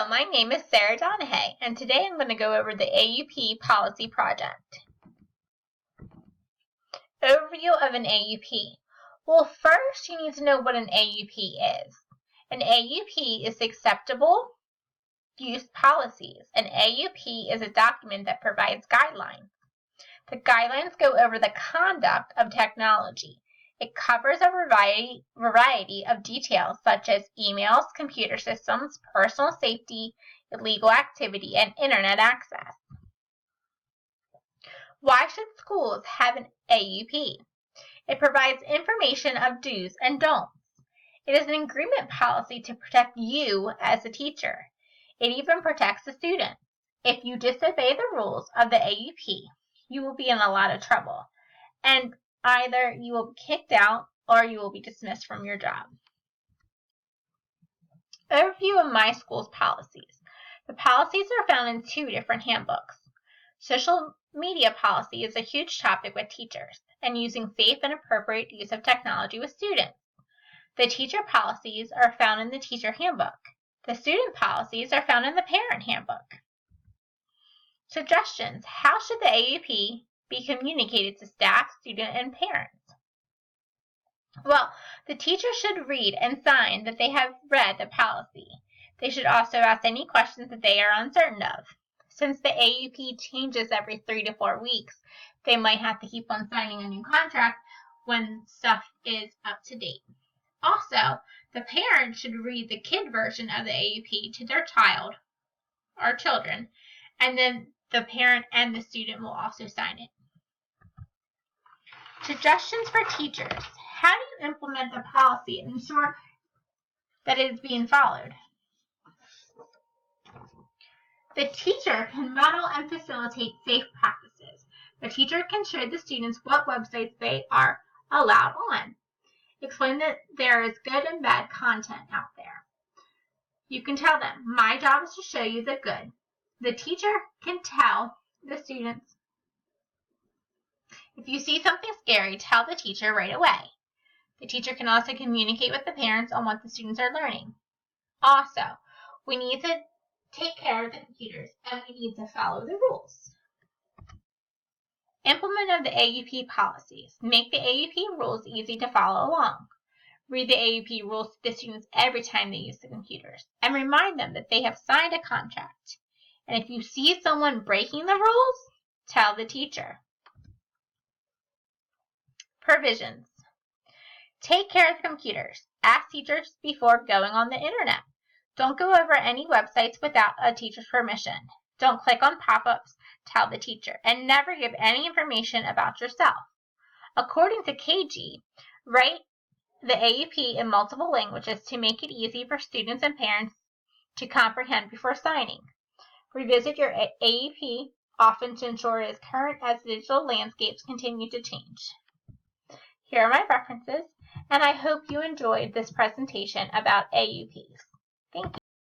Hello, my name is Sarah Donahue, and today I'm going to go over the AUP policy project. Overview of an AUP. Well, first you need to know what an AUP is. An AUP is acceptable use policies. An AUP is a document that provides guidelines. The guidelines go over the conduct of technology. It covers a variety of details such as emails, computer systems, personal safety, illegal activity, and internet access. Why should schools have an AUP? It provides information of do's and don'ts. It is an agreement policy to protect you as a teacher. It even protects the student. If you disobey the rules of the AUP, you will be in a lot of trouble, and either you will be kicked out or you will be dismissed from your job. Overview of my school's policies. The policies are found in 2 different handbooks. Social media policy is a huge topic with teachers and using safe and appropriate use of technology with students. The teacher policies are found in the teacher handbook. The student policies are found in the parent handbook. Suggestions. How should the AUP be communicated to staff, student, and parents? Well, the teacher should read and sign that they have read the policy. They should also ask any questions that they are uncertain of. Since the AUP changes every 3 to 4 weeks, they might have to keep on signing a new contract when stuff is up to date. Also, the parent should read the kid version of the AUP to their child or children, and then the parent and the student will also sign it. Suggestions for teachers. How do you implement the policy and ensure that it is being followed? The teacher can model and facilitate safe practices. The teacher can show the students what websites they are allowed on. Explain that there is good and bad content out there. You can tell them, my job is to show you the good. The teacher can tell the students, if you see something scary, tell the teacher right away. The teacher can also communicate with the parents on what the students are learning. Also, we need to take care of the computers and we need to follow the rules. Implement of the AUP policies. Make the AUP rules easy to follow along. Read the AUP rules to the students every time they use the computers and remind them that they have signed a contract. And if you see someone breaking the rules, tell the teacher. Provisions. Take care of the computers. Ask teachers before going on the internet. Don't go over any websites without a teacher's permission. Don't click on pop-ups, tell the teacher, and never give any information about yourself. According to KG, write the AUP in multiple languages to make it easy for students and parents to comprehend before signing. Revisit your AUP often to ensure it is current as digital landscapes continue to change. Here are my references, and I hope you enjoyed this presentation about AUPs. Thank you.